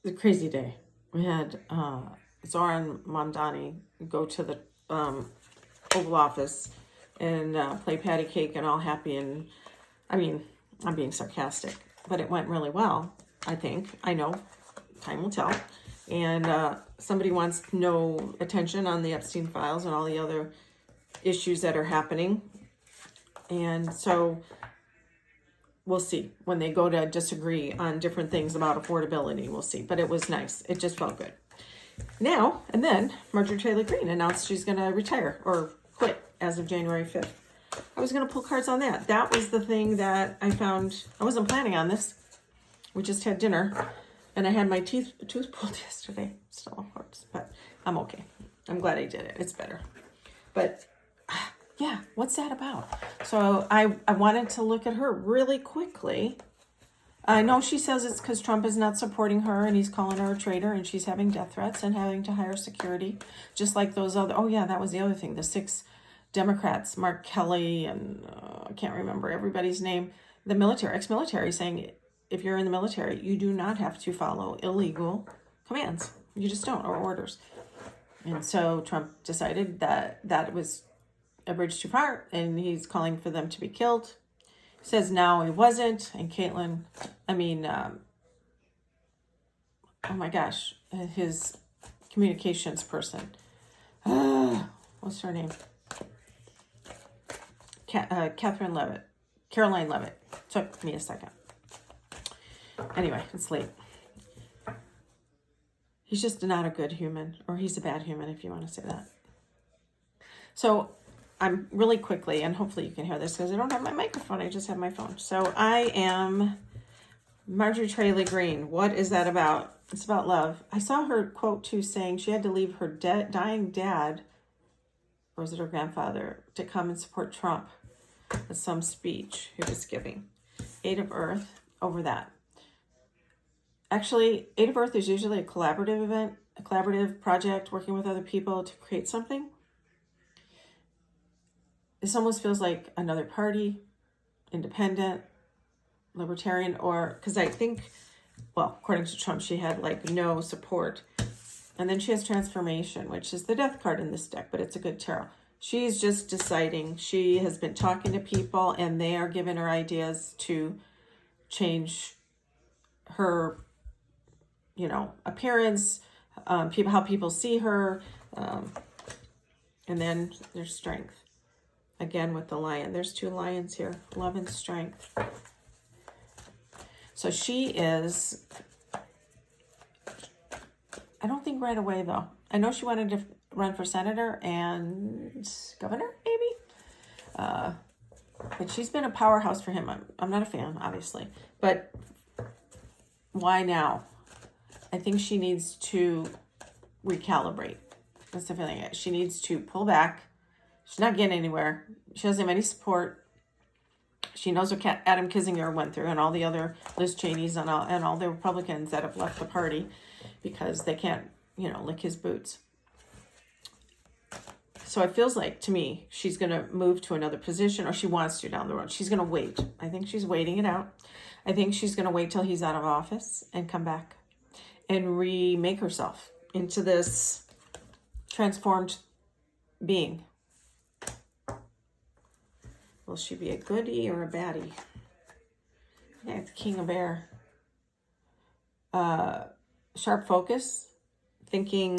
a crazy day. We had Zora and Mamdani go to the Oval Office and play patty cake and all happy. And I mean, I'm being sarcastic, but it went really well, I think. I know. Time will tell. And somebody wants no attention on the Epstein files and all the other issues that are happening. And so we'll see when they go to disagree on different things about affordability. We'll see. But it was nice. It just felt good. Now, and then Marjorie Taylor Greene announced she's going to retire or quit as of January 5th. I was going to pull cards on that. That was the thing that I found. I wasn't planning on this. We just had dinner. And I had my tooth pulled yesterday. Still hurts, but I'm okay. I'm glad I did it. It's better. But yeah, what's that about? So I wanted to look at her really quickly. I know she says it's because Trump is not supporting her and he's calling her a traitor and she's having death threats and having to hire security. Just like those other, oh yeah, that was the other thing. The 6 Democrats, Mark Kelly and I can't remember everybody's name. The military, ex-military saying, if you're in the military, you do not have to follow illegal commands. You just don't, or orders. And so Trump decided that that was a bridge too far, and he's calling for them to be killed. He says now he wasn't, and Caitlin, oh my gosh, his communications person. What's her name? Caroline Levitt. Took me a second. Anyway, it's late. He's just not a good human, or he's a bad human, if you want to say that. So I'm really quickly, and hopefully you can hear this because I don't have my microphone. I just have my phone. So I am Marjorie Taylor Greene. What is that about? It's about love. I saw her quote too saying she had to leave her dying dad, or was it her grandfather, to come and support Trump at some speech he was giving. 8 of Earth over that. Actually, 8 of Earth is usually a collaborative event, a collaborative project, working with other people to create something. This almost feels like another party, independent, libertarian, or, because I think, well, according to Trump, she had like no support. And then she has transformation, which is the death card in this deck, but it's a good tarot. She's just deciding. She has been talking to people and they are giving her ideas to change her, appearance, how people see her, and then there's strength. Again with the lion. There's 2 lions here. Love and strength. So she is, I don't think right away though. I know she wanted to run for senator and governor, maybe. But she's been a powerhouse for him. I'm not a fan, obviously. But why now? I think she needs to recalibrate. That's the feeling. She needs to pull back. She's not getting anywhere. She doesn't have any support. She knows what Adam Kinzinger went through and all the other Liz Cheney's and all the Republicans that have left the party because they can't, lick his boots. So it feels like, to me, she's going to move to another position, or she wants to down the road. She's going to wait. I think she's waiting it out. I think she's going to wait till he's out of office and come back and remake herself into this transformed being. Will she be a goodie or a baddie? Yeah, the King of Air. Sharp focus, thinking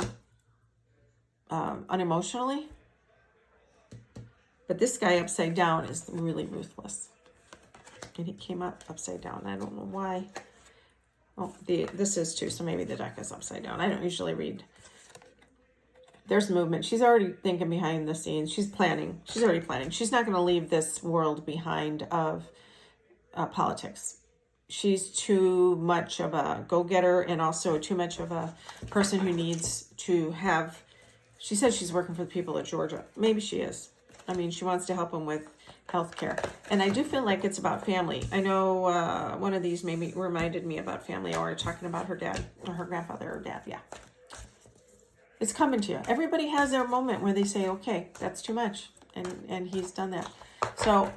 unemotionally. But this guy upside down is really ruthless. And he came up upside down. I don't know why. Oh, this is too, so maybe the deck is upside down. I don't usually read. There's movement. She's already thinking behind the scenes. She's planning. She's already planning. She's not going to leave this world behind of politics. She's too much of a go-getter and also too much of a person who needs to have... She says she's working for the people of Georgia. Maybe she is. I mean, she wants to help them with healthcare. And I do feel like it's about family. I know one of these maybe reminded me about family, or talking about her dad, or her grandfather, or dad. Yeah. It's coming to you. Everybody has their moment where they say, okay, that's too much. And he's done that. So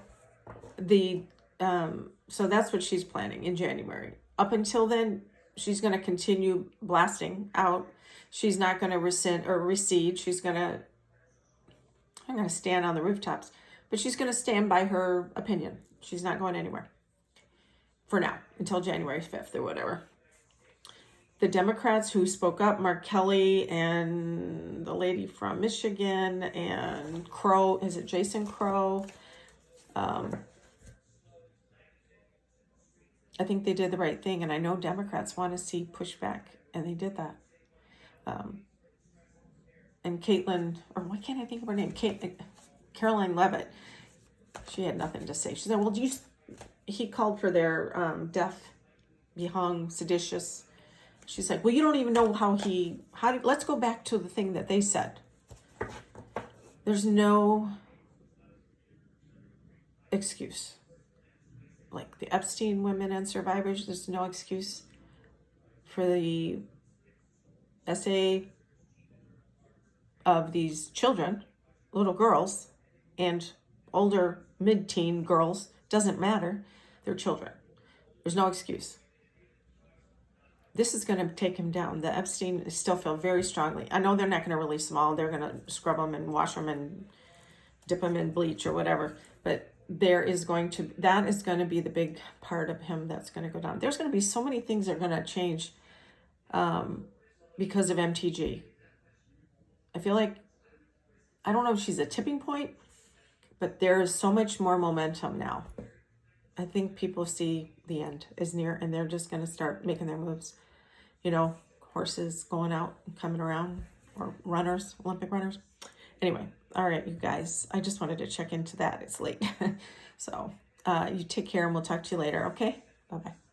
so that's what she's planning in January. Up until then, she's going to continue blasting out. She's not going to rescind or recede. She's going to, I'm going to stand on the rooftops, but she's going to stand by her opinion. She's not going anywhere for now until January 5th or whatever. The Democrats who spoke up, Mark Kelly and the lady from Michigan and Crow, is it Jason Crow? I think they did the right thing, and I know Democrats want to see pushback, and they did that. And Caitlin, or why can't I think of her name? Caroline Levitt, she had nothing to say. She said, well, he called for their death, be hung, seditious. She's like, well, you don't even know let's go back to the thing that they said. There's no excuse. Like the Epstein women and survivors, there's no excuse for the SA of these children, little girls, and older mid-teen girls, doesn't matter. They're children. There's no excuse. This is going to take him down. The Epstein still feel very strongly. I know they're not going to release them all. They're going to scrub them and wash them and dip them in bleach or whatever. But that is going to be the big part of him that's going to go down. There's going to be so many things that are going to change because of MTG. I feel like, I don't know if she's a tipping point, but there is so much more momentum now. I think people see the end is near, and they're just going to start making their moves. You know, horses going out and coming around, or runners, Olympic runners. Anyway, all right, you guys, I just wanted to check into that. It's late. So you take care, and we'll talk to you later, okay? Bye-bye.